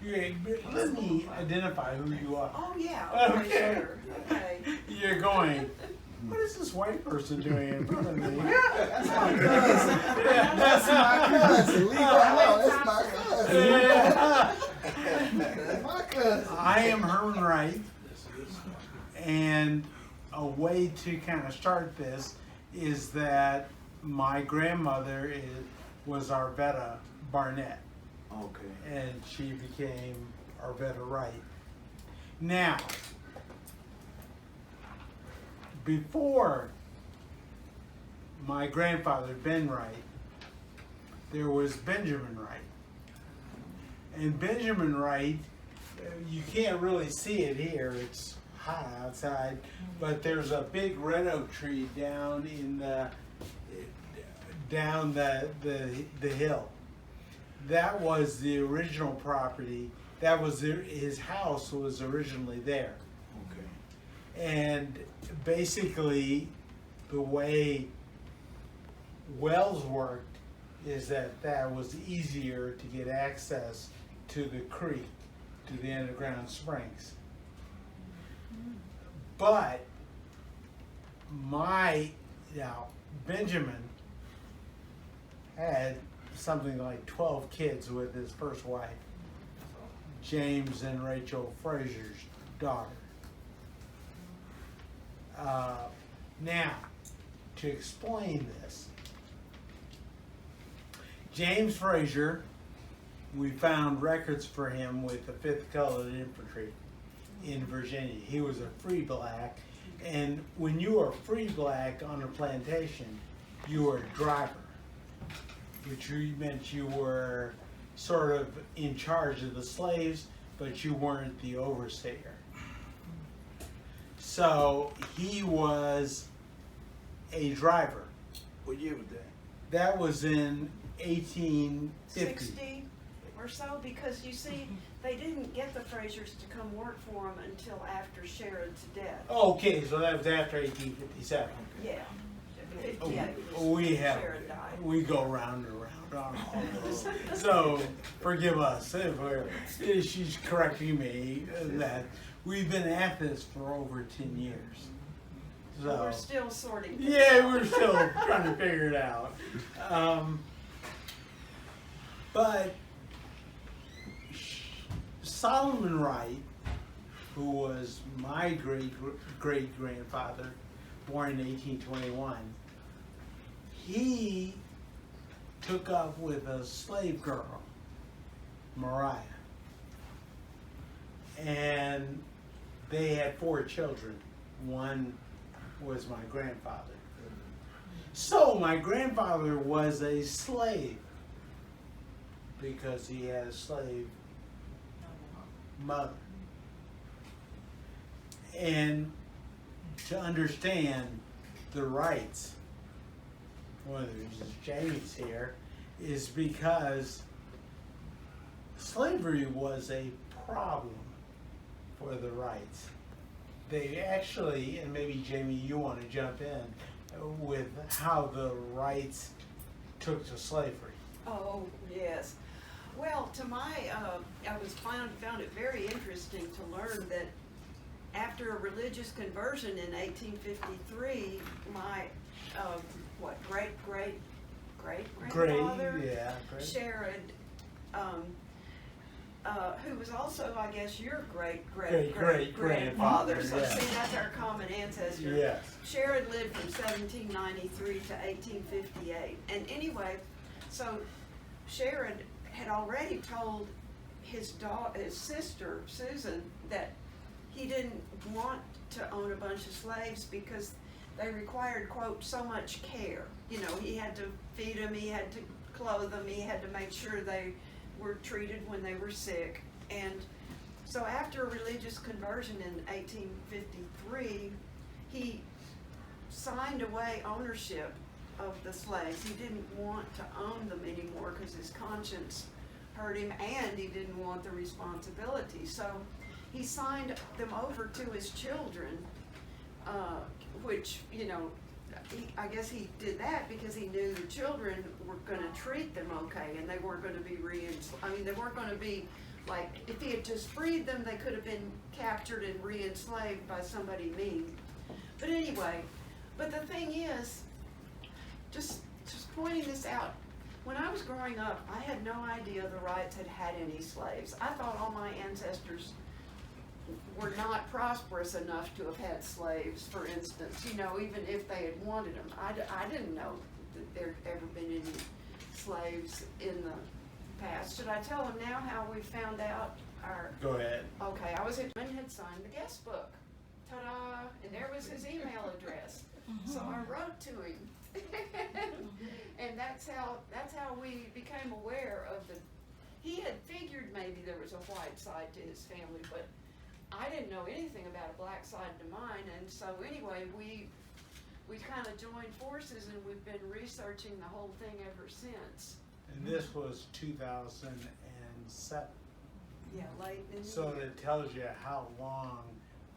Let me identify who you are. Oh, yeah. Okay. Sure. Okay. You're going, what is this white person doing in front of me? That's my cousin. That's my cousin. Leave her alone. That's my cousin. Yeah. That's my cousin. I am Herman Wright, and a way to kind of start this is that my grandmother was Arvetta Barnett. Okay. And she became Arvetta Wright. Now, before my grandfather, Ben Wright, there was Benjamin Wright. And Benjamin Wright, you can't really see it here, it's hot outside, but there's a big red oak tree down in the hill. That was the original property. That was his house was originally there. Okay. And basically, the way wells worked is that was easier to get access to the creek, to the underground springs. But Benjamin had something like 12 kids with his first wife, James and Rachel Frazier's daughter. Now, to explain this, James Frazier, we found records for him with the 5th Colored Infantry in Virginia. He was a free black, and when you were free black on a plantation, you were a driver, which meant you were sort of in charge of the slaves, but you weren't the overseer. So he was a driver. What year was that? That was in 1850. 60 or so, because you see, they didn't get the Fraziers to come work for them until after Sheridan's death. Okay, so that was after 1857. Yeah. We go round and round on all this. So forgive us if she's correcting me that we've been at this for over 10 years. So we're still sorting. Yeah, we're still trying to figure it out. But Solomon Wright, who was my great-grandfather, born in 1821, he took up with a slave girl, Mariah, and they had 4 children. One was my grandfather. So my grandfather was a slave because he had a slave mother. And to understand the rights, one of the reasons Jamie's here, is because slavery was a problem for the Wrights. They actually, and maybe Jamie, you want to jump in with how the Wrights took to slavery. Oh, yes. Well, to my, I found it very interesting to learn that after a religious conversion in 1853, my, great-great-great-grandfather, Sherrod, who was also, I guess, your great-great-great-grandfather. So see, that's our common ancestor. Yes. Sherrod lived from 1793 to 1858. And anyway, so Sherrod had already told his sister, Susan, that he didn't want to own a bunch of slaves because they required, quote, so much care. You know, he had to feed them, he had to clothe them, he had to make sure they were treated when they were sick. And so after a religious conversion in 1853, he signed away ownership of the slaves. He didn't want to own them anymore because his conscience hurt him, and he didn't want the responsibility. So he signed them over to his children, which, you know, I guess he did that because he knew the children were going to treat them okay, and they weren't going to be they weren't going to be like, if he had just freed them, they could have been captured and re-enslaved by somebody mean. But anyway, but the thing is, just pointing this out, when I was growing up, I had no idea the Wrights had had any slaves. I thought all my ancestors were not prosperous enough to have had slaves, for instance, you know, even if they had wanted them. I didn't know that there had ever been any slaves in the past. Should I tell them now how we found out our... Go ahead. Okay, I was at and had signed the guest book. Ta-da! And there was his email address. So I wrote to him. And that's how we became aware of the... He had figured maybe there was a white side to his family, but I didn't know anything about a black side to mine. And so anyway, we kind of joined forces, and we've been researching the whole thing ever since. And this was 2007. Yeah, late in the So year. it tells you how long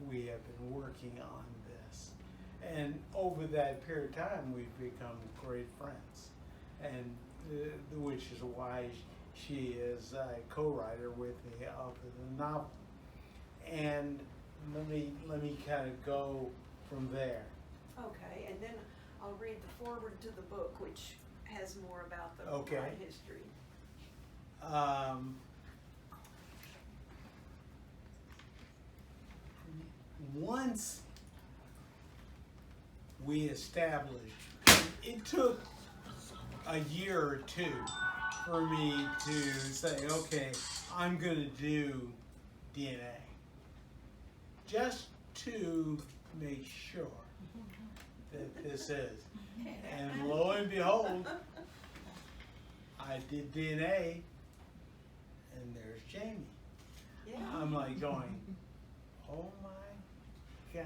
we have been working on this. And over that period of time, we've become great friends. And which is why she is a co-writer with me of the novel. And let me kind of go from there. Okay, and then I'll read the foreword to the book, which has more about the Okay. Wright history. Once we established, it took a year or two for me to say, okay, I'm going to do DNA. Just to make sure that this is. And lo and behold, I did DNA, and there's Jamie. Yeah. I'm like going, oh my gosh.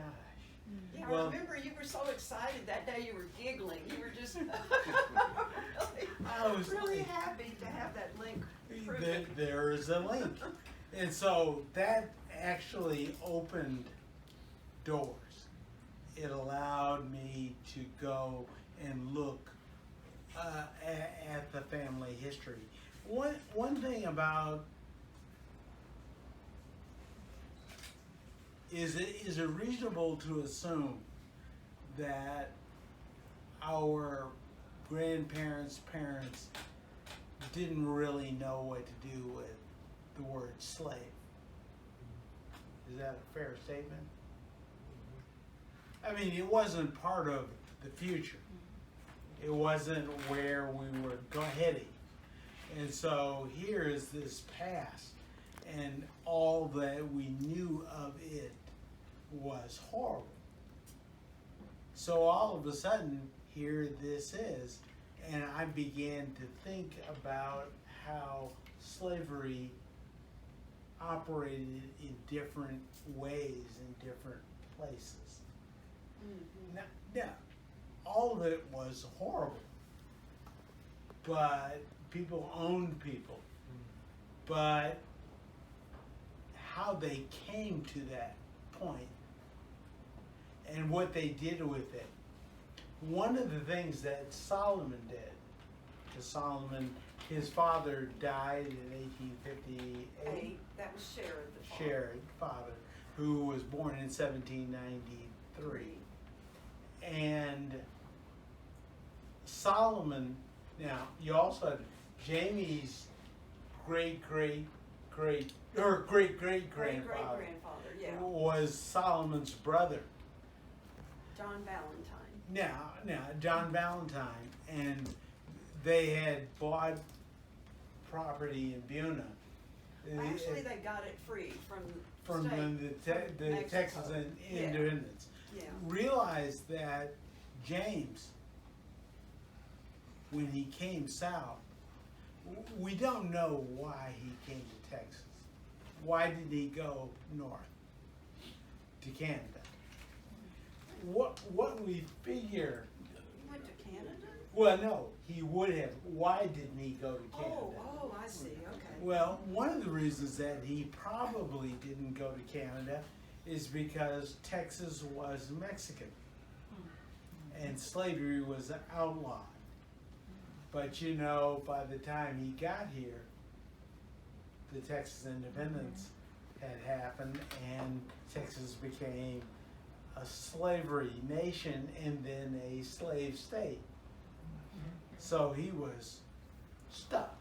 Yeah, Well- I remember you were so excited that day. You were giggling. You were just I was really happy to have that link. There is a link. And so that actually opened doors. It allowed me to go and look at the family history. One thing about is it reasonable to assume that our grandparents' parents didn't really know what to do with the word slave? Is that a fair statement? I mean, it wasn't part of the future. It wasn't where we were heading. And so here is this past, and all that we knew of it was horrible. So all of a sudden, here this is, and I began to think about how slavery operated in different ways in different places. Mhm. Now, all of it was horrible, but people owned people. But how they came to that point and what they did with it. One of the things that Solomon did, because Solomon, his father died in 1858. That was Sharon, the father. Sharon, father, who was born in 1793. And Solomon, now you also had Jamie's great-great-grandfather Great-great-grandfather, yeah. was Solomon's brother. John Valentine. Now, John Valentine, and they had bought property in Buna. Actually, they got it free from From state, the Mexico. Texas Yeah. independence. Yeah. Realized that James, when he came south, we don't know why he came to Texas. Why did he go north to Canada? What we figure, He went to Canada? well, no, he would have. Why didn't he go to Canada? Oh, I see, okay. Well, one of the reasons that he probably didn't go to Canada is because Texas was Mexican and slavery was outlawed. But you know, by the time he got here, the Texas independence had happened and Texas became a slavery nation and then a slave state. So he was stuck.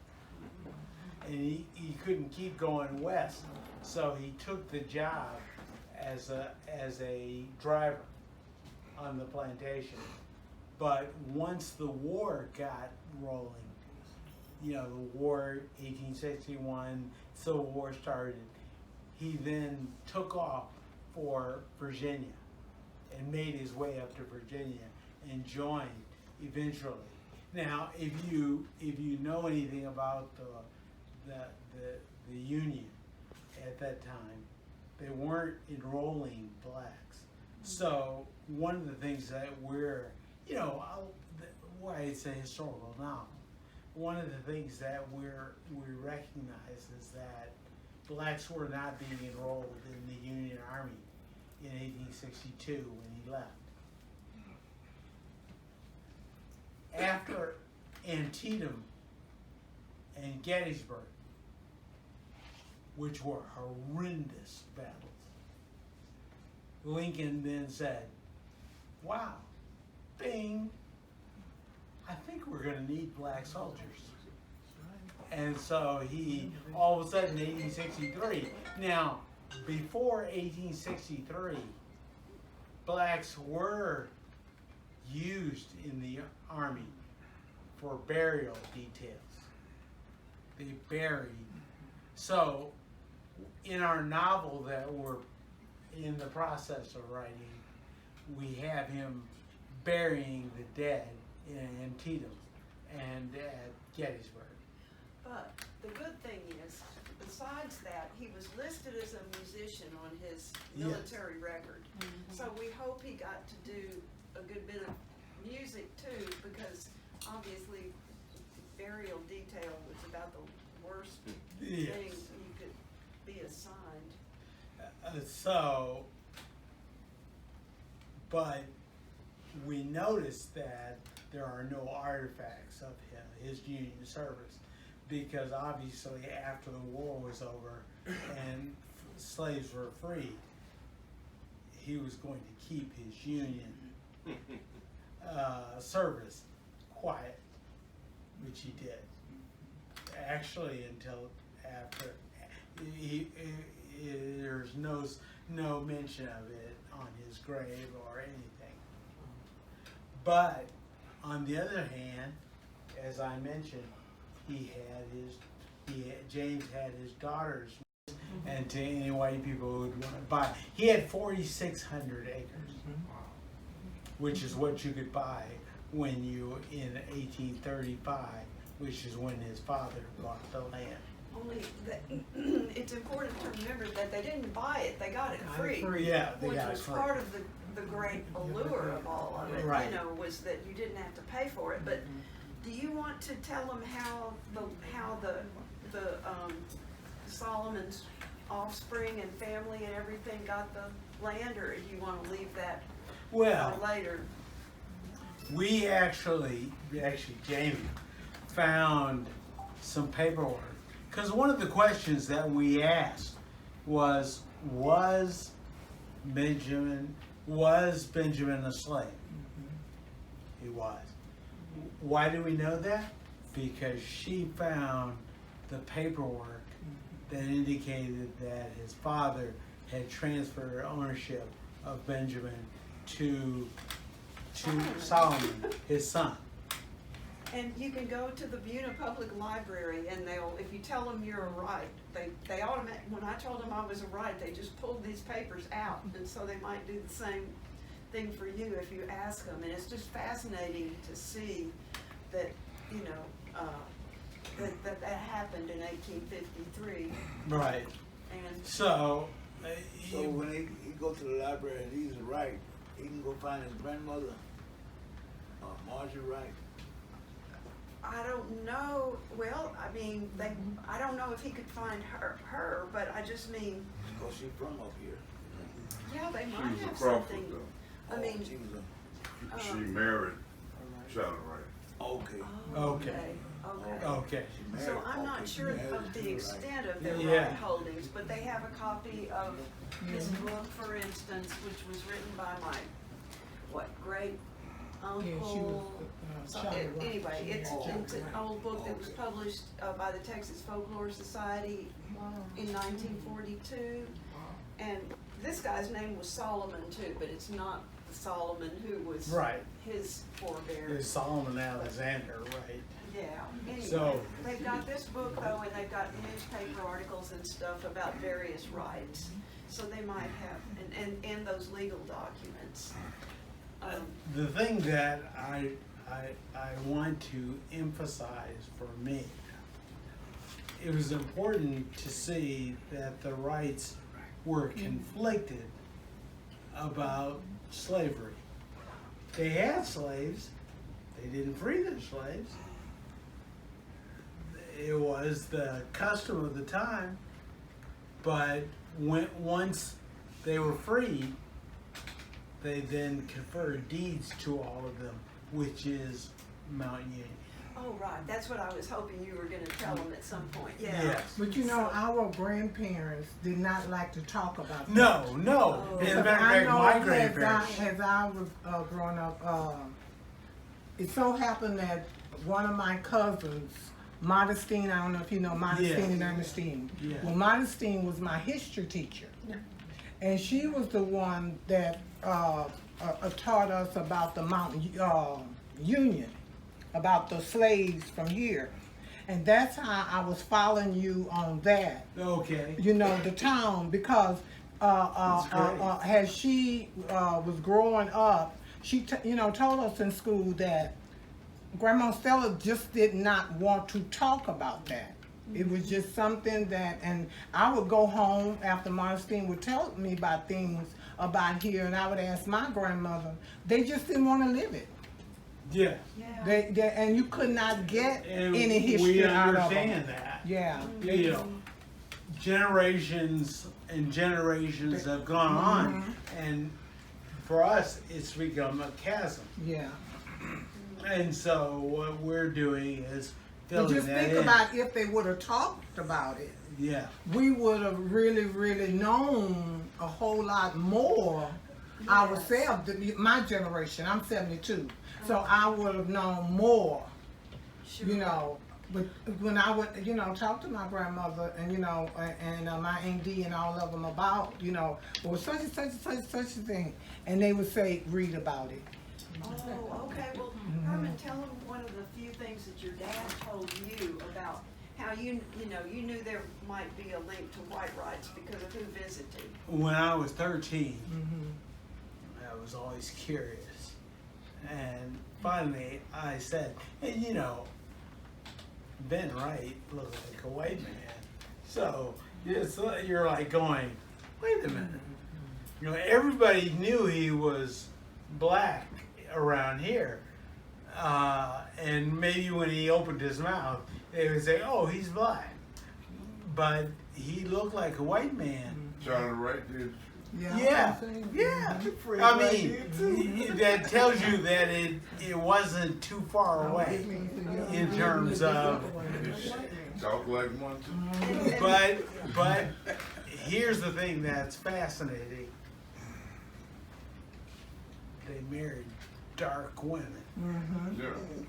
And he couldn't keep going west. So he took the job as a driver on the plantation. But once the war got rolling, you know, the war, 1861, Civil War started, he then took off for Virginia and made his way up to Virginia and joined eventually. Now, if you know anything about the Union at that time, they weren't enrolling blacks. So one of the things that we're, you know, why it's a historical novel, one of the things that we recognize is that blacks were not being enrolled in the Union Army in 1862 when he left. After Antietam and Gettysburg, which were horrendous battles, Lincoln then said, wow, bing, I think we're going to need black soldiers. And so he, all of a sudden, 1863. Now, before 1863, blacks were used in the Army for burial details. They buried. So, in our novel that we're in the process of writing, we have him burying the dead in Antietam and at Gettysburg. But the good thing is, besides that, he was listed as a musician on his military record. So we hope he got to do a good bit of music too, because obviously burial detail was about the worst thing you could be assigned. But we noticed that there are no artifacts of his Union service, because obviously after the war was over and slaves were freed, he was going to keep his Union service quiet, which he did. Actually, until after, there's no mention of it on his grave or anything. But on the other hand, as I mentioned, James had his daughters, and to any white people who would want to buy, he had 4,600 acres, which is what you could buy when you, in 1835, which is when his father bought the land. Only that it's important to remember that they didn't buy it; they got it free. Yeah, they which got it was free. part of the great allure of all of it. Right. You know, was that you didn't have to pay for it. But do you want to tell them how the Solomon's offspring and family and everything got the land, or do you want to leave that Well, for later? we actually, Jamie found some paperwork. Because one of the questions that we asked was Benjamin a slave? He was. Why do we know that? Because she found the paperwork that indicated that his father had transferred ownership of Benjamin to Solomon, his son. And you can go to the Buena Public Library, and if you tell them you're a Wright, they automatically, when I told them I was a Wright, they just pulled these papers out, and so they might do the same thing for you if you ask them. And it's just fascinating to see that, you know, that happened in 1853. Right. And So when he go to the library and he's Wright, he can go find his grandmother, Marjorie Wright. I don't know. Well, I mean, I don't know if he could find her, but I just mean. Because she's from up here. Yeah, they She might was a have Crawford, something. though. I mean, She was She married Charlotte Wright. okay. oh, Okay. Okay. Okay. She married So I'm not Paul. sure She married of the to Wright. extent of their Yeah. right holdings, but they have a copy of his book, for instance, which was written by my, great uncle. Anyway, it's an old book that was published by the Texas Folklore Society in 1942. And this guy's name was Solomon too, but it's not the Solomon who was Right. his forebear. It's Solomon Alexander, right? Yeah, anyway, So- they've got this book though, and they've got newspaper articles and stuff about various rights. So they might have, and those legal documents. The thing that I want to emphasize for me, it was important to see that the rights were conflicted about slavery. They had slaves, they didn't free their slaves. It was the custom of the time, but once they were freed, they then conferred deeds to all of them, which is Mount Union. Oh, right, that's what I was hoping you were gonna tell them at some point, yeah. Yes. But you know, our grandparents did not like to talk about that. No. Oh. As a Because matter I of fact, know my grandparents. as I was growing up, it so happened that one of my cousins, Modestine, I don't know if you know Modestine and Ernestine. Yeah. Well, Modestine was my history teacher. And she was the one that taught us about the Mount Union, about the slaves from here. And that's how I was following you on that. Okay. You know, the town, because as she was growing up, she told us in school that Grandma Stella just did not want to talk about that. It was just something that, and I would go home after Modestine would tell me about things about here, and I would ask my grandmother. They just didn't want to live it. Yeah. Yeah. And you could not get And any history we out of them. understand that. Yeah. You know, generations and generations have gone on, and for us, it's become a chasm. Yeah. And so what we're doing is But filling just that think in. about if they would have talked about it. Yeah. We would have really, really known a whole lot more ourselves. My generation, I'm 72, so I would have known more, Sure. you know. But when I would, talk to my grandmother and, and my Aunt Dee and all of them about, well, such and such and such and such a thing, and they would say, read about it. Oh, okay, well, Herman, tell them one of the few things that your dad told you about how you knew there might be a link to white rights because of who visited. When I was 13, I was always curious. And finally I said, hey, Ben Wright looked like a white man. So you're like going, wait a minute. Everybody knew he was black around here. And maybe when he opened his mouth, they would say, oh, he's black. But he looked like a white man. Charlie Wright did. Yeah. I mean, that tells you that it wasn't too far away in terms of. Talk like one too. But here's the thing that's fascinating. They married dark women.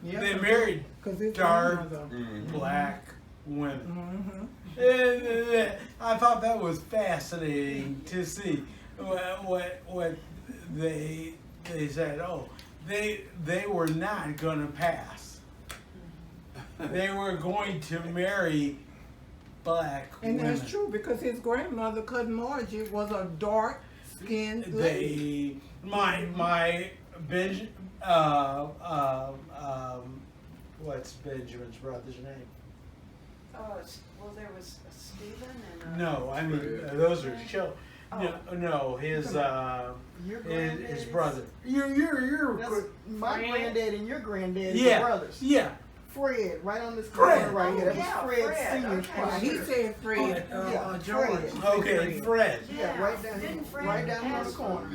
Yeah. They married 'Cause it's dark grandmother. black women. And I thought that was fascinating to see what they said. Oh, they were not going to pass. They were going to marry black And women. that's true because his grandmother, Cousin Margie, was a dark-skinned lady. My Benj, what's Benjamin's brother's name? Well, there was a Stephen and No, I mean those are show. No, his brother. You're That's my granddad and your granddad yeah, are brothers. yeah. Fred, right on this Fred. corner right here. That was Yeah, Fred's Fred, senior okay. spot. He said Fred, Yeah, George. Fred. Okay, Fred. Yeah, right down Didn't Fred right down on the ask- corner.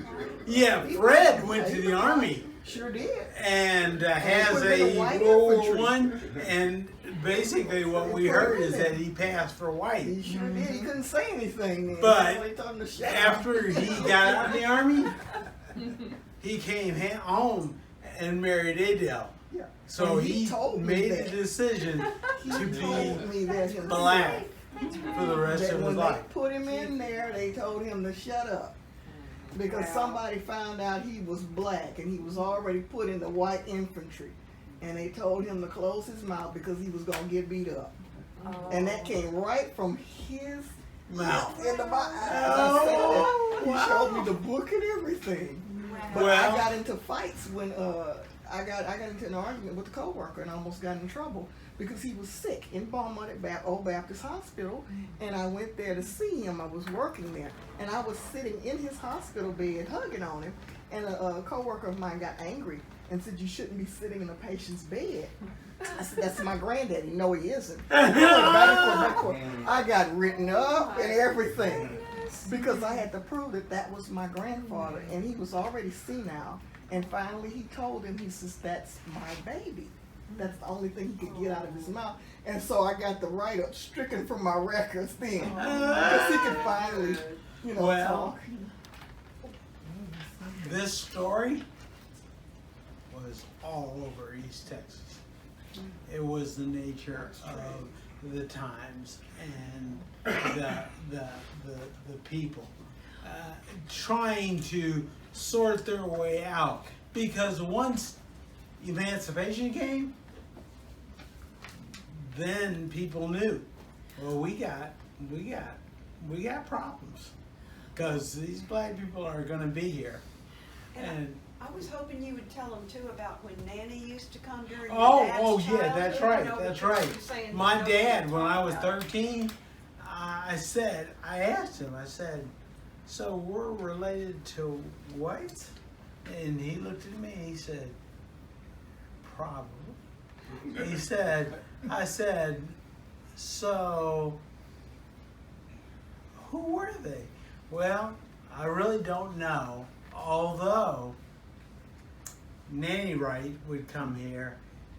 Yeah, Fred went to the army Sure did. and has would've been a a white World War infantry. One, and basically what we heard is that he passed for white. He sure did. He couldn't say anything then. But So they told him to shut up. after he got out of the army, he came home and married Adele. Yeah. So And he told me made that. the decision He to told be me that himself. black for the rest That of his when life. they put him in there, they told him to shut up. Because Wow. somebody found out he was black and he was already put in the white infantry. And they told him to close his mouth because he was going to get beat up. And that came right from his mouth into my eyes. I said that. He showed me the book and everything. But Well- I got into fights when I got into an argument with a coworker and almost got in trouble because he was sick in Beaumont at Old Baptist Hospital, and I went there to see him. I was working there, and I was sitting in his hospital bed hugging on him, and a coworker of mine got angry and said, "You shouldn't be sitting in a patient's bed." I said, "That's my granddaddy." No, he isn't. He went back and forth. I got written up and everything because I had to prove that that was my grandfather, and he was already senile. And finally, he told him, he says, "That's my baby." That's the only thing he could get out of his mouth. And so I got the write-up stricken from my records then, because he could finally, Well, talk. This story was all over East Texas. It was the nature of the times and the people trying to sort their way out, because once emancipation came, then people knew, well, we got problems, because these black people are going to be here. And I was hoping you would tell them too about when Nanny used to come during your oh dad's yeah, that's childhood, right, you know, that's because right. you were saying My you know dad, what when you're I was talking about. 13, I asked him, I said, "So we're related to whites?" And he looked at me and he said, "Probably." He said, I said, "So who were they?" "Well, I really don't know, although Nanny Wright would come here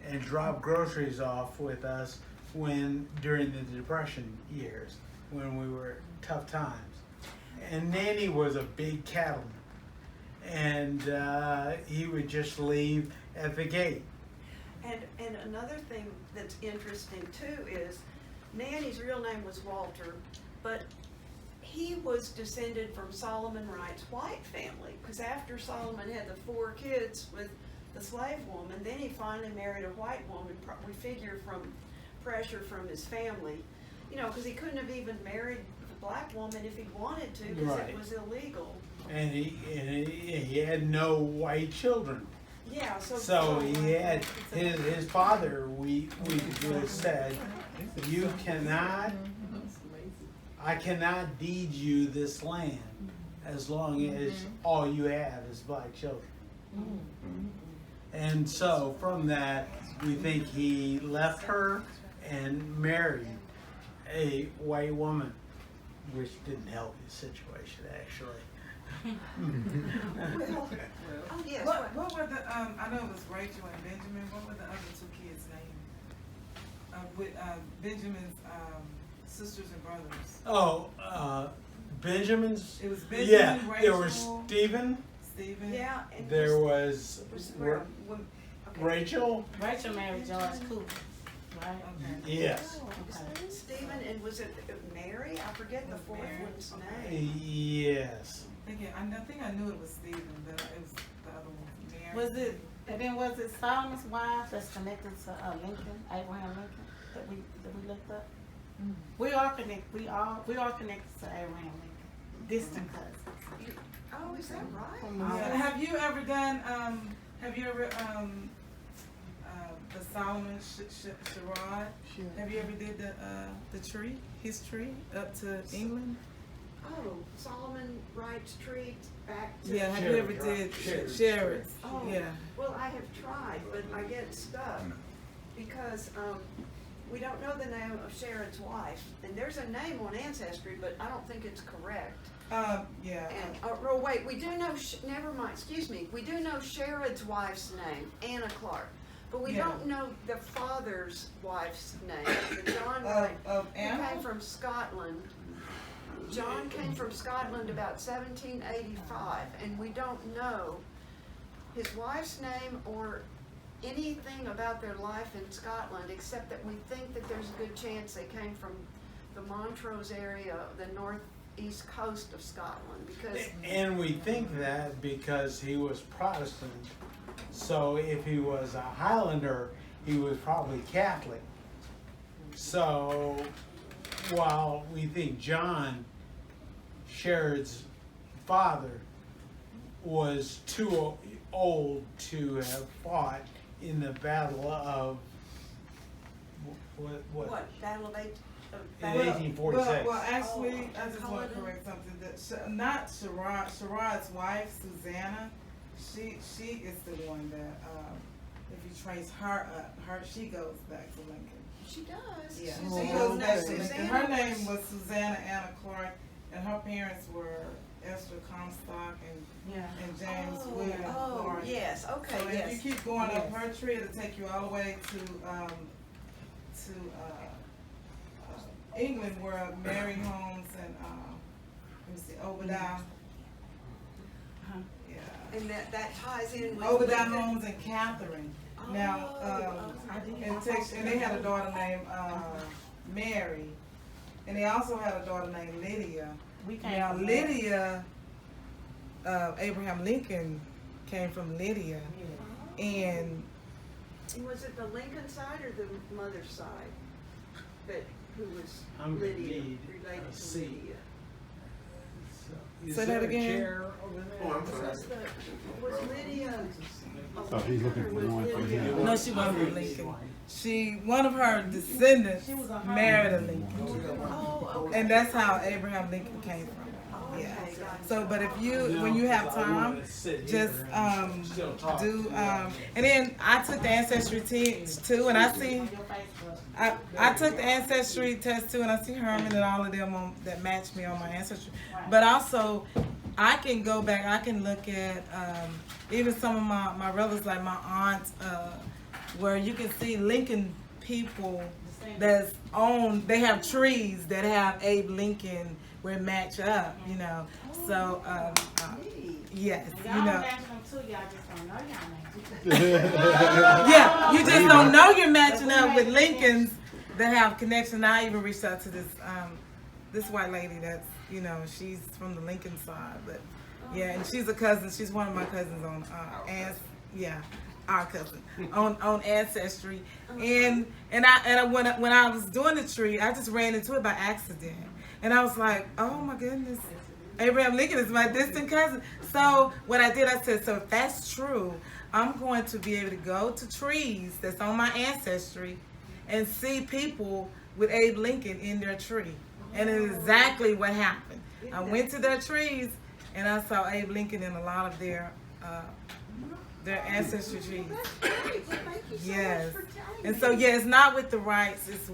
and drop groceries off with us during the Depression years, when we were tough times. And Nanny was a big cattleman, and he would just leave at the gate." And another thing that's interesting too is Nanny's real name was Walter, but he was descended from Solomon Wright's white family, because after Solomon had the 4 kids with the slave woman, then he finally married a white woman, we figure from pressure from his family, because he couldn't have even married the black woman if he wanted to, because Right. it was illegal. And he had no white children. Yeah, So he had his father. We just said, "You cannot. I cannot deed you this land as long as all you have is black children." And so from that, we think he left her and married a white woman, which didn't help his situation actually. Well, oh yes. What were the, I know it was Rachel and Benjamin, what were the other 2 kids' names? With Benjamin's sisters and brothers. Oh, Benjamin's. It was Benjamin, Yeah, Rachel, there was Stephen. Stephen. Yeah. And There was okay. Rachel. Rachel married George Cooper, right? Okay. Yes. Okay. Stephen, and was it Mary? I forget the 4th one's name. Yes. I think I knew it was Stephen, but it was the other one, Mary. Was it, and then was it Solomon's wife that's connected to Lincoln, Abraham Lincoln, that we looked up? We are connected to Abraham Lincoln, distant cousins. Oh, is that right? Yeah. Have you ever done, the Solomon charade? Sure. Have you ever did the tree, his tree, up to England? Oh, Solomon Wright's tree back to. Yeah, have you ever did Sherrod's? Oh, Yeah. well, I have tried, but I get stuck because we don't know the name of Sherrod's wife, and there's a name on Ancestry, but I don't think it's correct. Yeah. And oh wait, we do know. Never mind. Excuse me. We do know Sherrod's wife's name, Anna Clark, But we Yeah. don't know the father's wife's name, the John Wright, Of who Anna? came from Scotland. John came from Scotland about 1785, and we don't know his wife's name or anything about their life in Scotland, except that we think that there's a good chance they came from the Montrose area, the northeast coast of Scotland, because And we think that because he was Protestant. So if he was a Highlander, he was probably Catholic. So while we think John, Sherrod's father, was too old to have fought in the Battle of what, Battle of in Well, 1846. well, actually, Oh, I just want to Culloden? correct something. That not Sherrod's wife, Susanna. She is the one that, if you trace her up, she goes back to Lincoln. She does. Yeah, Susanna- she goes back to Susanna Lincoln. Her name was- was Susanna Anna Clark, and her parents were Esther Comstock and James William Clark. Yes, okay, So yes. if you keep going up her tree, it'll take you all the way to England, where Mary Holmes and let me see, Obadiah. Yeah. And that ties in with. Obadiah Lincoln. Holmes and Catherine. Now, Oh, and they had a daughter named Mary, and they also had a daughter named Lydia. We came Now from Lydia, Abraham Lincoln came from Lydia, and And was it the Lincoln side or the mother's side? Who was I'm gonna Lydia, need related a to seat. Lydia? Is Say there that a again? chair over there? Oh, I'm sorry. Was Lydia? So he's looking for one for him. no, she wasn't from Lincoln. One of her descendants She was a married a Lincoln, Oh, okay. and that's how Abraham Lincoln came from. Oh, Yeah. okay, gotcha. So, but if when you have time, just do and then I took the ancestry test too, and I see on your Facebook. I took the ancestry test too, and I see Herman and all of them that match me on my ancestry. But also, I can go back. I can look at even some of my relatives, like my aunt, where you can see Lincoln people that's on. They have trees that have Abe Lincoln where it match up, you know. So yes, Y'all you know. matching them too, y'all just don't know y'all matching. Yeah, you just don't know you're matching up with Lincolns that have connection. I even reached out to this white lady that's, you know, she's from the Lincoln side, but yeah, and she's a cousin. She's one of my cousins on our cousin on ancestry. And I when I was doing the tree, I just ran into it by accident, and I was like, oh my goodness. Abraham Lincoln is my distant cousin. So what I did, I said, so if that's true, I'm going to be able to go to trees that's on my ancestry and see people with Abe Lincoln in their tree. And it's exactly what happened. I went to their trees and I saw Abe Lincoln in a lot of their ancestry trees. That's great. Well, thank you so Yes. much for telling And me. so yeah, it's not with the Wrights, it's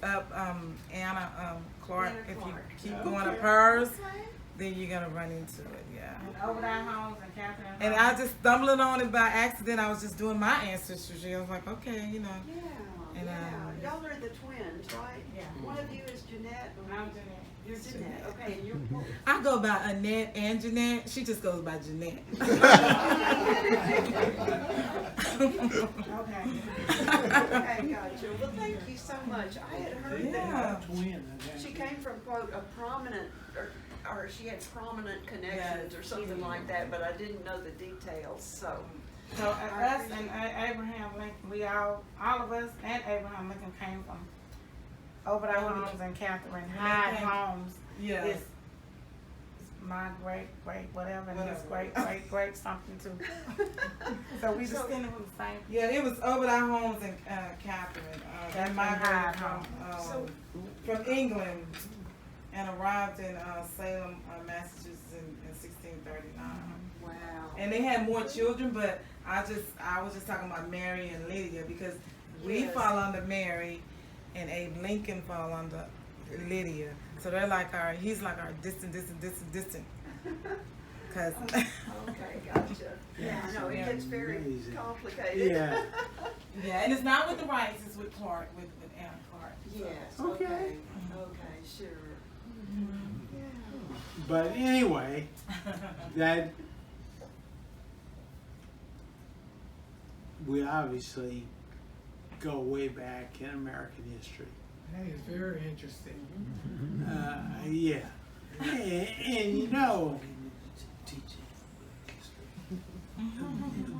up Anna Clark. Anna If you Clark. keep going up hers, Okay. then you're gonna run into it, yeah. And Obadiah Holmes and Catherine. And I just stumbling on it by accident. I was just doing my ancestry. I was like, okay, you know. Yeah, And, yeah. Y'all are the twins, right? Yeah. One of you is Jeanette. I'm Jeanette. You're Jeanette. Okay, and you're. I go by Annette and Jeanette. She just goes by Jeanette. Okay. Okay, gotcha. Well, thank you so much. I had heard Yeah. that she came from, quote, a prominent, or she had prominent connections or something like that, but I didn't know the details, so. So us and Abraham Lincoln, all of us and Abraham Lincoln came from Obadiah Holmes and Catherine Hyde Holmes. Yeah. Is my great whatever, and his great something too. So we descended from the same. Yeah, it was Obadiah Holmes and Catherine. They migrated from England and arrived in Salem, Massachusetts in 1639. Wow. And they had more children, but I was just talking about Mary and Lydia because we Yes. fall under Mary and Abe Lincoln fall under Lydia. So they're like he's like our distant cousin. Okay, gotcha. Yeah, I know, it gets very Amazing. complicated. Yeah. Yeah, and it's not with the Wrights, it's with Clark, with Anna Clark. So. Yes, Okay. okay, sure. But anyway, that we obviously go way back in American history. That is very interesting. Yeah. And you know,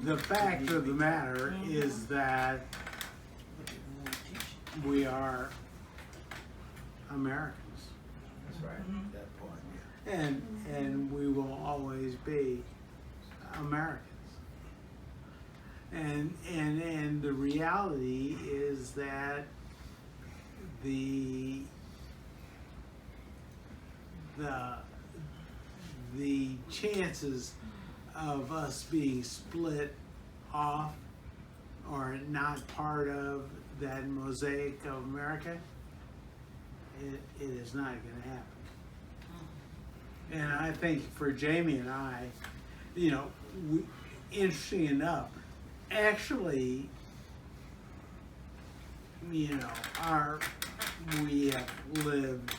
the fact of the matter is that we are Americans. That's right. That part, yeah. And we will always be Americans. And the reality is that the chances of us being split off or not part of that mosaic of America, it is not going to happen. And I think for Jamie and I, you know, interesting enough, actually, you know, we have lived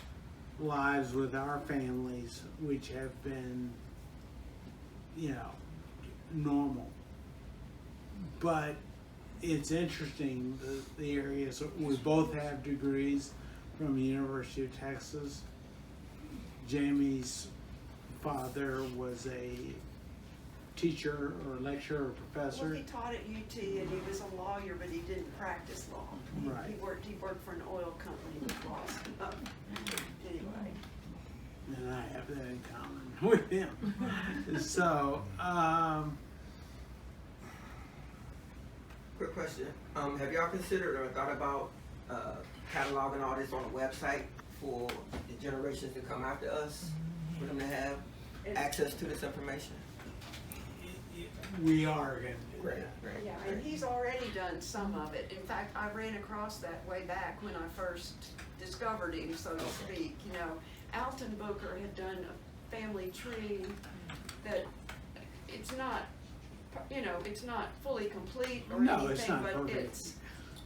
lives with our families which have been, you know, normal. But it's interesting, the areas, we both have degrees from the University of Texas. Jamie's father was a teacher or lecturer or professor. Well, he taught at UT and he was a lawyer, but he didn't practice law. Right. He worked for an oil company with law stuff. Anyway. And I have that in common with him. So, Quick question. Have y'all considered or thought about cataloging all this on a website for the generations to come after us, for them to have access to this information? we are going to do Great, that. great. Yeah, and he's already done some of it. In fact, I ran across that way back when I first discovered him, so to speak. You know, Alton Booker had done a family tree that it's not, you know, it's not fully complete or No, it's anything, not but perfect.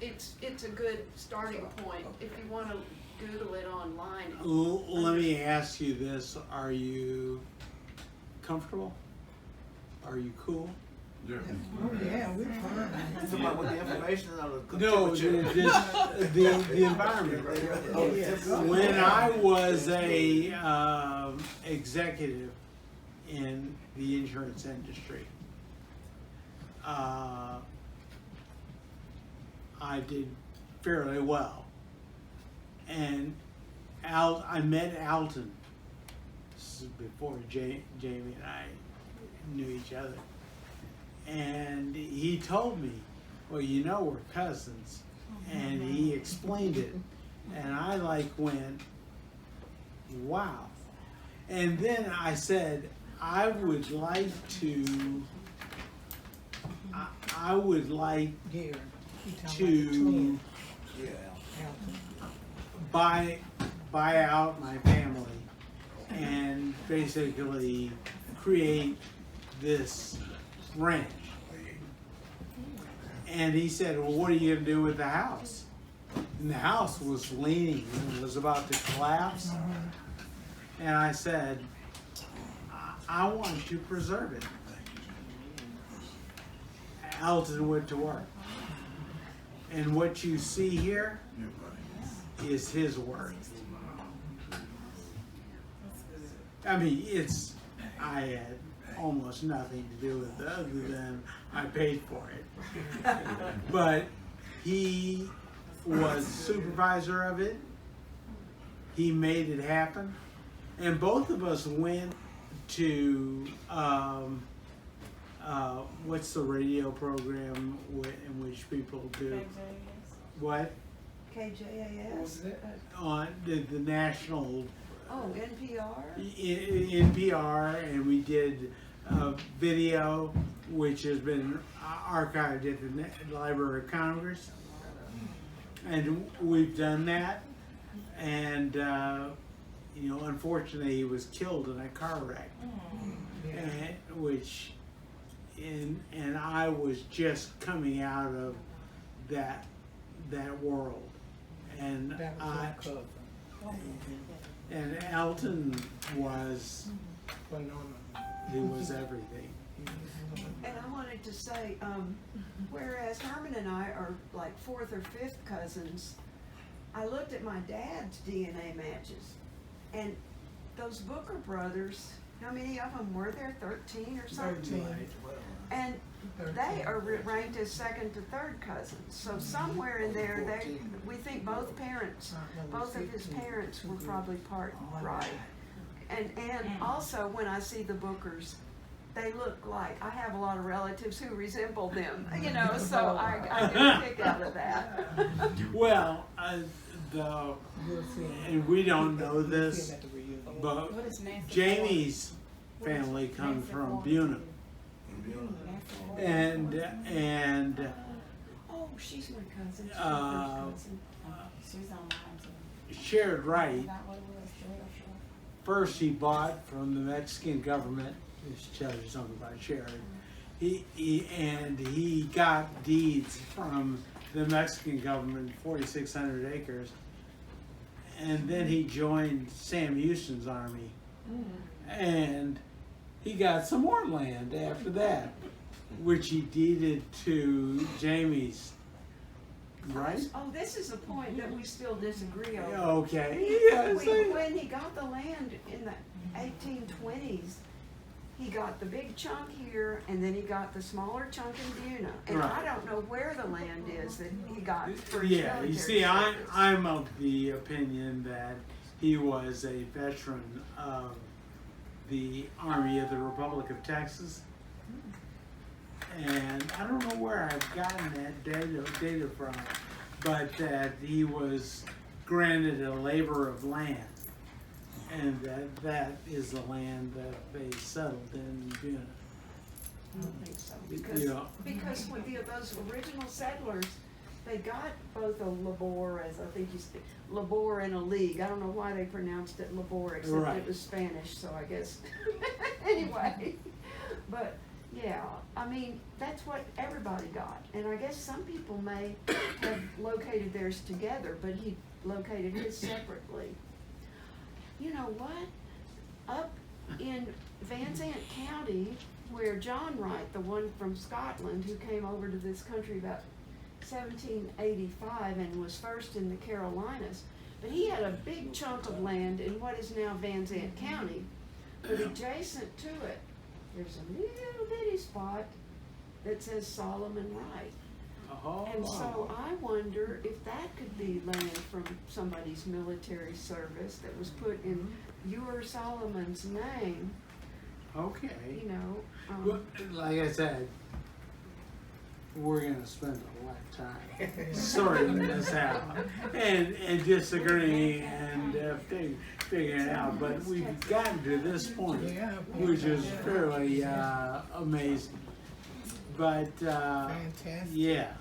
it's a good starting point if you want to Google it online. Let me ask you this, are you comfortable? Are you cool? Yeah. Oh, yeah, we're fine. Talking about with the information or the No, temperature? just the environment. Oh, Yes. When I was a executive in the insurance industry, I did fairly well. And I met Alton. This is before Jamie and I knew each other. And he told me, well, you know, we're cousins. And he explained it. And I went, wow. And then I said, I would like Gary, to Yeah. buy out my family and basically create this ranch. And he said, well, what are you going to do with the house? And the house was leaning and was about to collapse. And I said, I want to preserve it. Alton went to work. And what you see here is his work. I mean, I had almost nothing to do with it other than I paid for it. But he was supervisor of it. He made it happen. And both of us went to, what's the radio program in which people do? What? KJAS? On the national Oh, NPR? NPR, and we did a video which has been archived at the Library of Congress, and we've done that. And you know, unfortunately, he was killed in a car wreck, and I was just coming out of that world. And That was my cousin. and Elton was, Phenomenal. he was everything. And I wanted to say, whereas Herman and I are like fourth or fifth cousins, I looked at my dad's DNA matches, and those Booker brothers, how many of them were there? 13 or something? 13. And they are ranked as second to third cousins. So somewhere in there, we think both parents, both of his parents were probably part Wright. And also when I see the Bookers, they look like, I have a lot of relatives who resemble them, you know, so I get a kick out of that. Well, and we don't know this, but Jamie's family comes from Bunham. And Oh, she's my cousin. She's Uh, my first cousin. She's on mine too. shared Wright. Not what it was, sure. First, he bought from the Mexican government. This tells you something about Sharon. He got deeds from the Mexican government, 4,600 acres, and then he joined Sam Houston's army, and he got some more land after that, which he deeded to Jamie's. Right? Oh, this is a point that we still disagree over. Okay. Yeah, When he got the land in the 1820s, he got the big chunk here, and then he got the smaller chunk in Buna. And Right. I don't know where the land is that he got for his Yeah, you military see, service. I'm of the opinion that he was a veteran of the Army of the Republic of Texas. And I don't know where I've gotten that data from, but that he was granted a labor of land. And that is the land that they settled in Buna. I don't think so, Yeah. because with those original settlers, they got both a labor, as I think you speak, labor and a league. I don't know why they pronounced it labor, except Right. it was Spanish, so I guess, anyway. But, yeah, I mean, that's what everybody got. And I guess some people may have located theirs together, but he located his separately. You know what? Up in Van Zandt County, where John Wright, the one from Scotland who came over to this country about 1785 and was first in the Carolinas, but he had a big chunk of land in what is now Van Zandt County. But adjacent to it, there's a little bitty spot that says Solomon Wright. Oh, And so I wonder if that could be land from somebody's military service that was put in your Solomon's name, okay. you know. Well, like I said, we're gonna spend a lifetime sorting this out and disagreeing and figuring it out. But we've gotten to this point, which is fairly amazing. But Fantastic. yeah.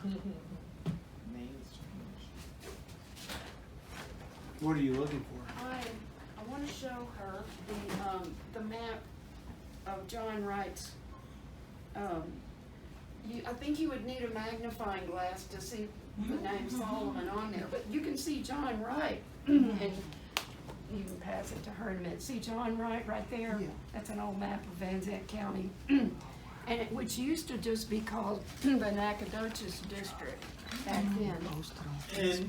What are you looking for? I want to show her the map of John Wright's. I think you would need a magnifying glass to see the name Solomon on there, but you can see John Wright, and you can pass it to her in a minute. See John Wright right there? Yeah. That's an old map of Van Zandt County, which used to just be called the Nacogdoches District back then. And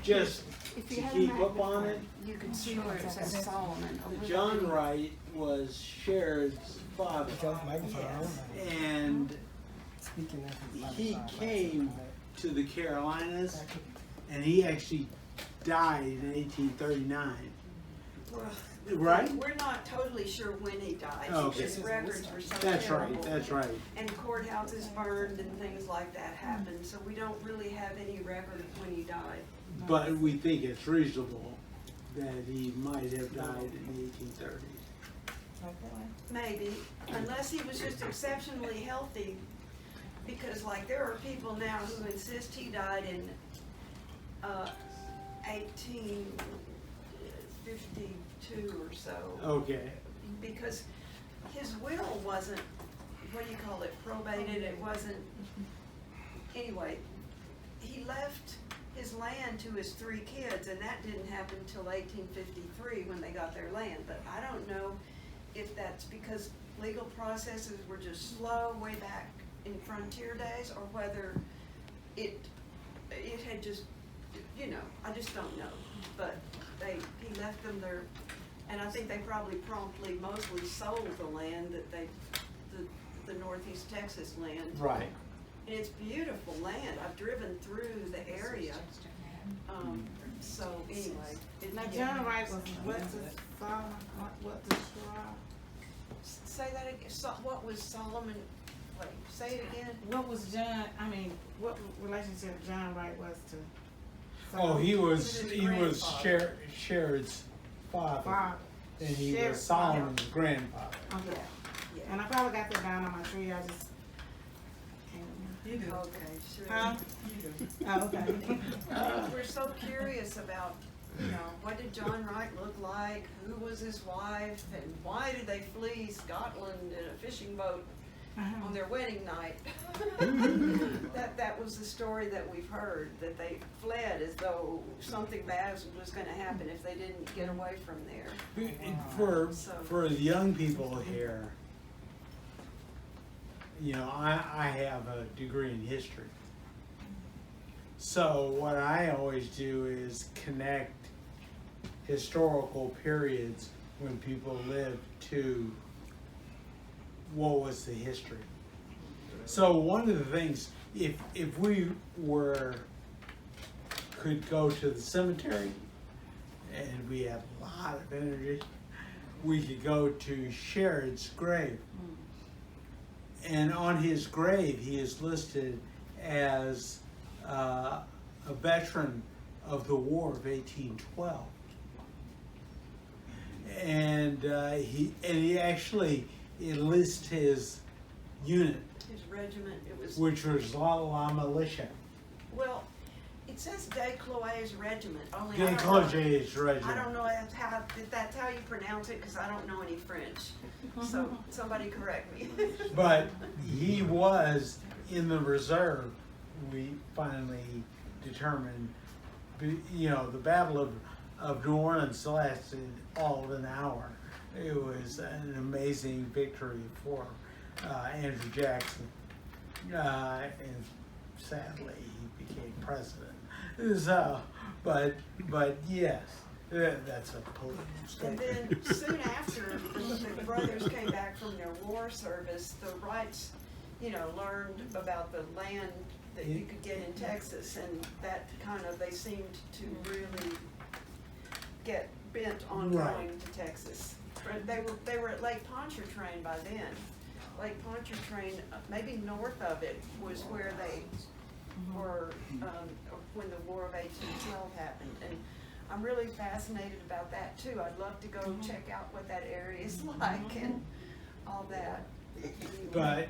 just If to you had a keep up on it, magnifying, you can see where it says Solomon. over John there. Wright was Sharon's father, and he came to the Carolinas, and he actually died in 1839. Right? We're not totally sure when he died. Okay. His records were so That's terrible. right. That's right. And courthouses burned and things like that happened, so we don't really have any record of when he died. But we think it's reasonable that he might have died in the 1830s. Maybe, unless he was just exceptionally healthy, because like there are people now who insist he died in 1852 or so. Okay. Because his will wasn't, what do you call it, probated, it wasn't, anyway, he left his land to his 3 kids, and that didn't happen until 1853 when they got their land. But I don't know if that's because legal processes were just slow way back in frontier days, or whether it had just, you know, I just don't know. But he left them there, and I think they probably promptly mostly sold the land that the Northeast Texas land. Right. And it's beautiful land. I've driven through the area. So anyway. Now, John Wright was what's the Solomon, what the Shura? Say that again. What was Solomon? Wait, say it again. What was John? I mean, what relationship John Wright was to? Oh, he was His Sherrod's father, Father. and he Sherrod's was Solomon's grandfather. Oh yeah. Yeah. And I probably got that down on my tree. I just can't remember. You do. Okay, sure. Huh? You do. Oh, okay. We're so curious about, you know, what did John Wright look like? Who was his wife? And why did they flee Scotland in a fishing boat on their wedding night? That was the story that we've heard, that they fled as though something bad was going to happen if they didn't get away from there. For the young people here, you know, I have a degree in history. So what I always do is connect historical periods when people lived to what was the history. So one of the things, if we could go to the cemetery, and we have a lot of energy, we could go to Sherrod's grave. And on his grave, he is listed as a veteran of the War of 1812. And he actually enlists his unit, His regiment, it was. which was La Militia. Well, it says Descloes Regiment, only I don't know. Descloes Regiment. I don't know if that's how you pronounce it, because I don't know any French. So somebody correct me. But he was in the reserve. We finally determined, you know, the Battle of New Orleans lasted all of an hour. It was an amazing victory for Andrew Jackson. And sadly, he became president. So, but yes, that's a political And statement. then soon after the brothers came back from their war service, the Wrights, you know, learned about the land that you could get in Texas, and that kind of, they seemed to really get bent on Right. going to Texas. But they were at Lake Pontchartrain by then. Lake Pontchartrain, maybe north of it, was where they were when the War of 1812 happened. And I'm really fascinated about that too. I'd love to go check out what that area is like and all that. But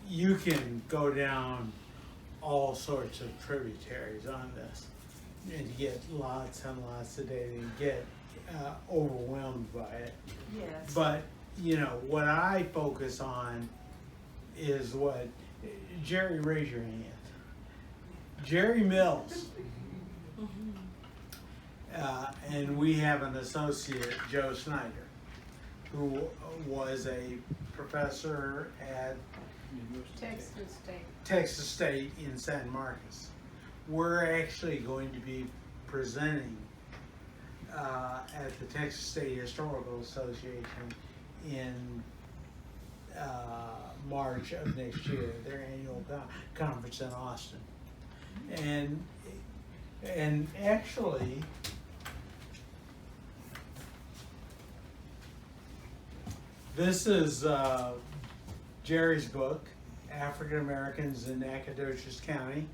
you can go down all sorts of tributaries on this and get lots and lots of data and get overwhelmed by it. Yes. But, you know, what I focus on is what, Jerry, raise your hand. Jerry Mills. And we have an associate, Joe Snyder, who was a professor at Texas State in San Marcos. We're actually going to be presenting at the Texas State Historical Association in March of next year, their annual conference in Austin. And actually, this is Jerry's book, African Americans in Nacogdoches County.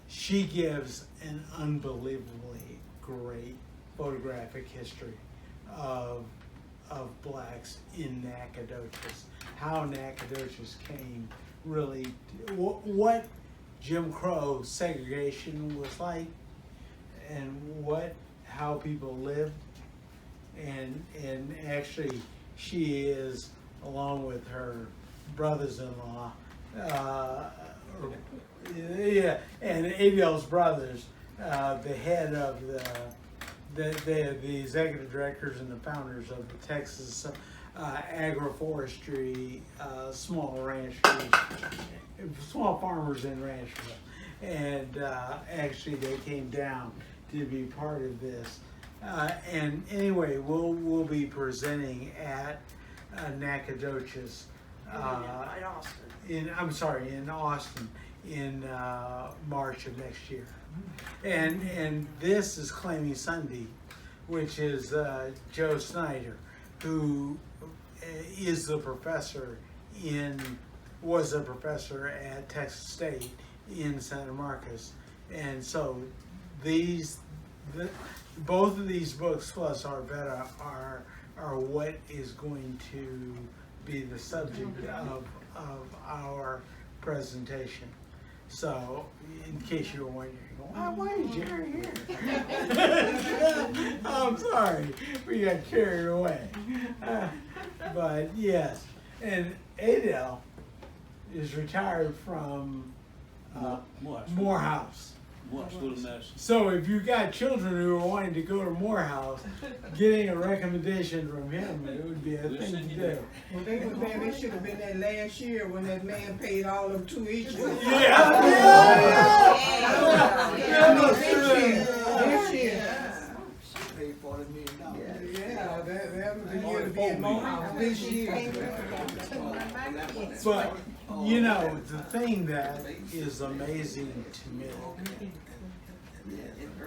She gives an unbelievably great photographic history of blacks in Nacogdoches, how Nacogdoches came really, what Jim Crow segregation was like, and how people lived, and actually she is, along with her brothers-in-law, yeah, and Adel's brothers, the head of the executive directors and the founders of the Texas agroforestry, small ranchers, small farmers in Ranchville, and actually they came down to be part of this. And anyway, we'll be presenting at Nacogdoches. In Austin in March of next year, and this is Claiming Sunday, which is Joe Snyder, who was a professor at Texas State in Santa Marcos, and so both of these books plus Arvetta are what is going to be the subject of our presentation. So, in case you were wondering, why is Jerry here? I'm sorry, we got carried away. But yes, and Adele is retired from Morehouse. So if you got children who are wanting to go to Morehouse, getting a recommendation from him, it would be a thing to do. Well, they was there. They should have been there last year when that man paid all of tuition. This year. Paid $40 million. Yeah, that was the year to be in Morehouse this year. But you know, the thing that is amazing to me,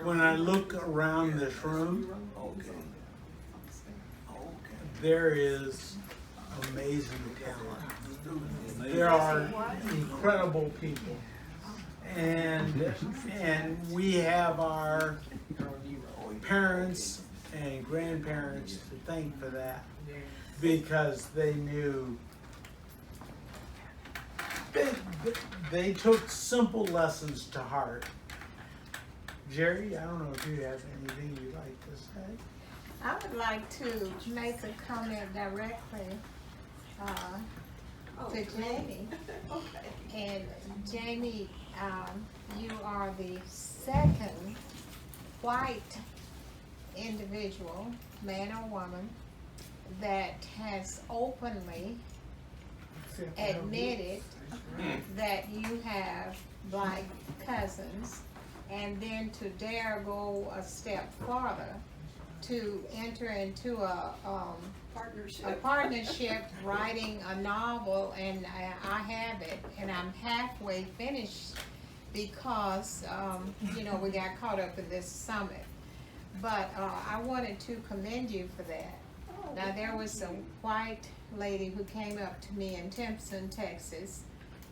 when I look around this room, there is amazing talent. There are incredible people, and we have our parents and grandparents to thank for that, because they knew. They took simple lessons to heart. Jerry, I don't know if you have anything you'd like to say. I would like to make a comment directly to Jamie. And Jamie, you are the second white individual, man or woman, that has openly admitted that you have black cousins, and then to dare go a step farther to enter into a partnership writing a novel, and I have it, and I'm halfway finished because you know, we got caught up in this summit. But I wanted to commend you for that. Now, there was a white lady who came up to me in Timpson, Texas,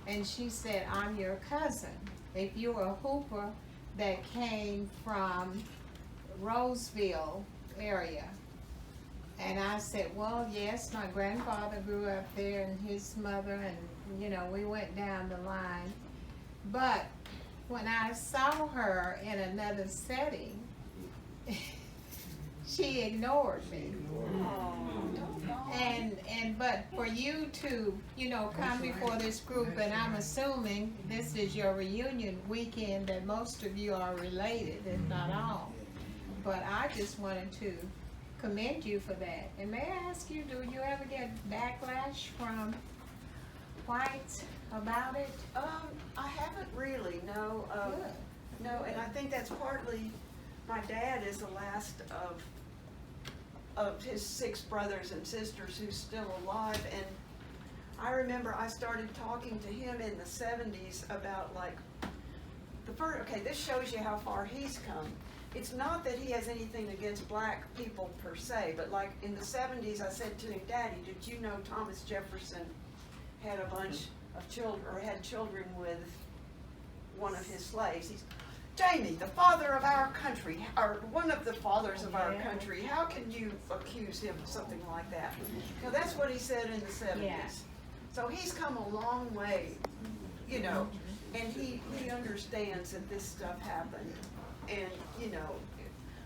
and she said, I'm your cousin. If you're a Hooper that came from Roseville area. And I said, well, yes, my grandfather grew up there and his mother, and you know, we went down the line. But when I saw her in another setting, she ignored me. But for you to, you know, come before this group, and I'm assuming this is your reunion weekend, that most of you are related, if not all. But I just wanted to commend you for that. And may I ask you, do you ever get backlash from whites about it? I haven't really, no. Good. No, and I think that's partly, my dad is the last of his 6 brothers and sisters who's still alive, and I remember I started talking to him in the 70s about, like, okay, this shows you how far he's come. It's not that he has anything against black people per se, but like in the 70s I said to him, Daddy, did you know Thomas Jefferson had a bunch of children, or had children with one of his slaves? He's, Jamie, the father of our country, or one of the fathers of our country, how can you accuse him of something like that? Now that's what he said in the 70s. Yeah. So he's come a long way, you know, and he understands that this stuff happened, and, you know,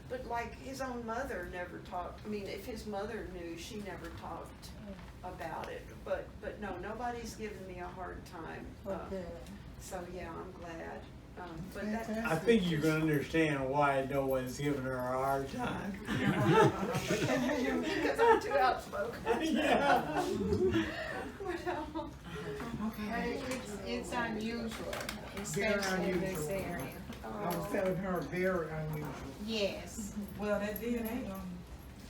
but like his own mother never talked. I mean, if his mother knew, she never talked about it. But no, nobody nobody's given me a hard time. Okay. So yeah, I'm glad. But that, I think you can understand why no one's giving her a hard time. because I'm too outspoken. Yeah. Well, But it's unusual, especially in this area. I was telling her very unusual. Yes. Well, that DNA gonna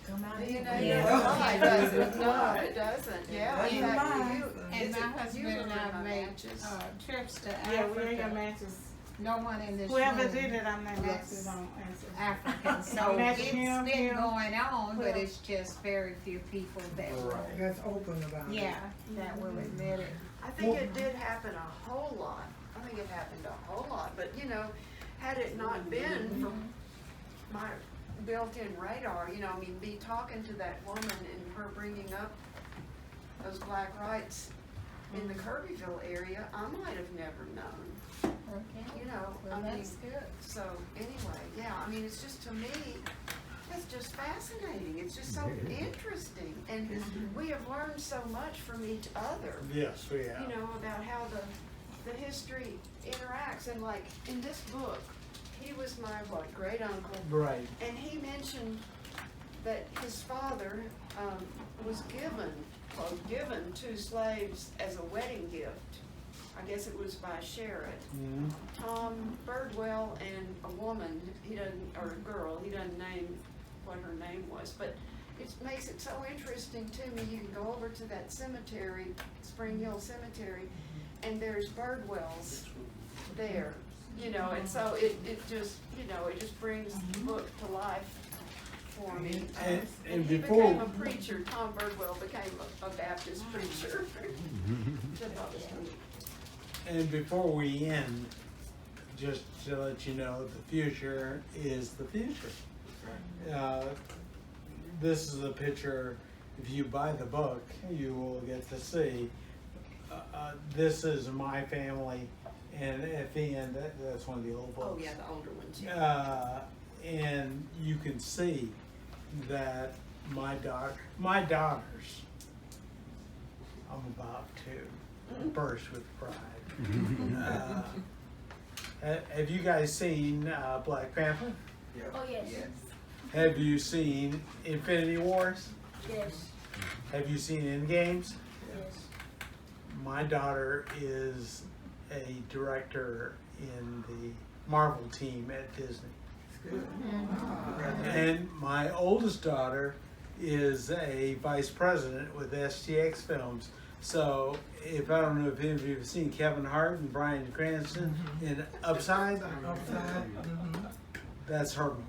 come out. You know, anyway. you're right, it doesn't, no, it doesn't, yeah. doesn't In fact, lie. you- And is my it- husband you and look at I my made matches. trips to Yeah, we ain't got Africa. matches. No one in this Whoever room did it, I'm not looks matches on answer. African, so No match it's him, been him. going on, but Well. it's just very few people that will, That's open about it. yeah, that will admit it. I think it did happen a whole lot. I think it happened a whole lot, but you know, had it not been for my built-in radar, you know, I mean, be talking to that woman and her bringing up those black rights in the Kirbyville area, I might have never known, Okay. you know, Well, I mean, that's good. so anyway, yeah, I mean, it's just, to me, it's just fascinating. It's just so interesting. And we have learned so much from each other, Yes, we have. you know, about how the history interacts. And like in this book, he was my great uncle, Right. and he mentioned that his father was given 2 slaves as a wedding gift. I guess it was by Sherrod. Mhm. Tom Birdwell and a woman, he doesn't, or a girl, he doesn't name what her name was, but it makes it so interesting to me. You can go over to that cemetery, Spring Hill Cemetery, and there's Birdwells there, you know, and so it just, you know, it just brings the book to life for me. And he before- became a preacher. Tom Birdwell became a Baptist preacher. And before we end, just to let you know, the future is the future. This is a picture, if you buy the book, you will get to see. This is my family, and at the end, that's one of the old books. Oh, yeah, the older ones, yeah. And you can see that my daughters, I'm about to burst with pride. Have you guys seen Black Panther? Yeah. Oh, yes. Have you seen Infinity Wars? Yes. Have you seen Endgames? Yes. My daughter is a director in the Marvel team at Disney. And my oldest daughter is a vice president with STX Films. So if I don't know if any of you have seen Kevin Hart and Bryan Cranston in Upside, that's her movie.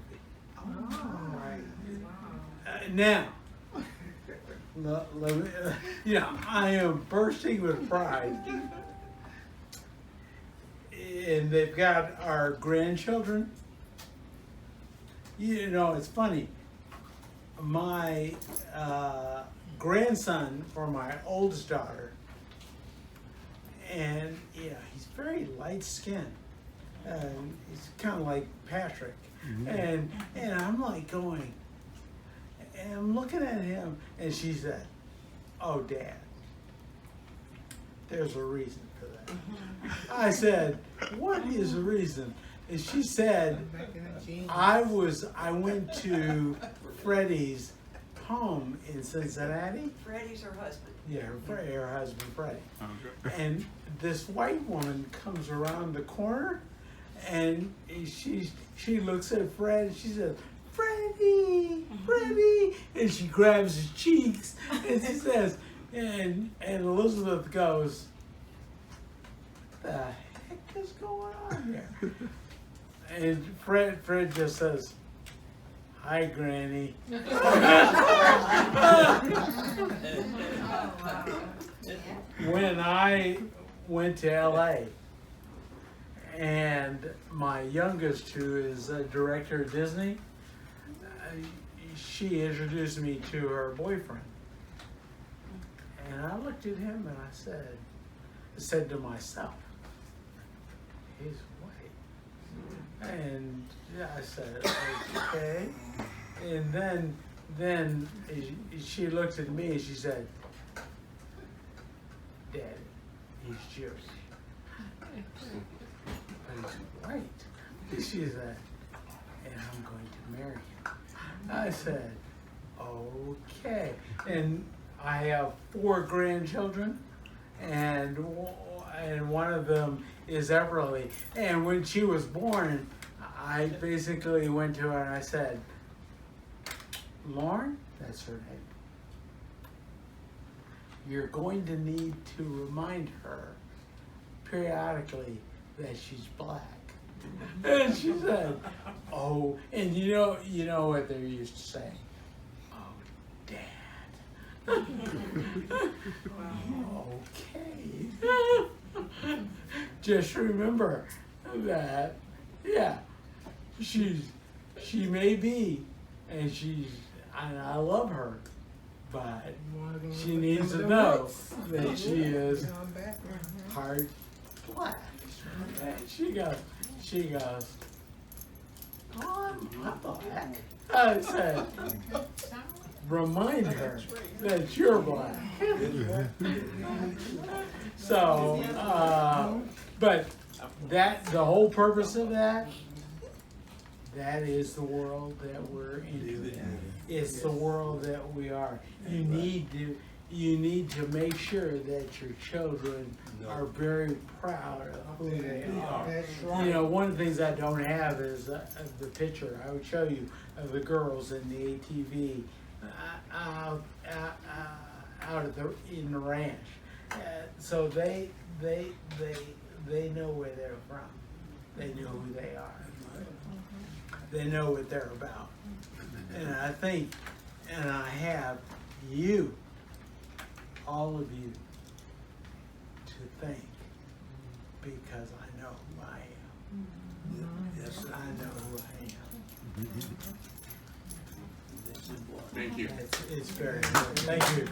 Now, let me, you know, I am bursting with pride. And they've got our grandchildren. You know, it's funny. My grandson for my oldest daughter, and yeah, he's very light skinned. He's kind of like Patrick, and I'm like going, and I'm looking at him, and she said, "Oh, Dad, there's a reason for that." I said, "What is the reason?" And she said, I went to Freddie's home in Cincinnati. Freddie's her husband. Yeah, her husband, Freddie. And this white woman comes around the corner, and she looks at Fred, and she says, "Freddie, Freddie," and she grabs his cheeks, and she says, and Elizabeth goes, "What the heck is going on here?" And Fred just says, "Hi, Granny." When I went to LA, and my youngest, who is a director at Disney, she introduced me to her boyfriend. And I looked at him and I said to myself, "He's white." And I said, "Okay." And then she looked at me and she said, Daddy, he's Jewish. But he's white. She said, and I'm going to marry him. I said, okay. And I have 4 grandchildren, and one of them is Everly. And when she was born, I basically went to her and I said, Lauren, that's her name. You're going to need to remind her periodically that she's black. And she said, oh, and you know what they used to say? Oh, Dad. Okay. Just remember that, yeah, she may be, and I love her, but she needs to know that she is part black. And she goes, oh, I'm not black. I said, remind her that you're black. So, but the whole purpose of that is the world that we're in. It's the world that we are. You need to make sure that your children are very proud of who they are. That's right. You know, one of the things I don't have is the picture. I would show you of the girls in the ATV out in the ranch. So they know where they're from. They know who they are. They know what they're about. And I think, and I have you, all of you, to thank, because I know who I am. Yes, I know who I am. Thank you. It's very good. Thank you.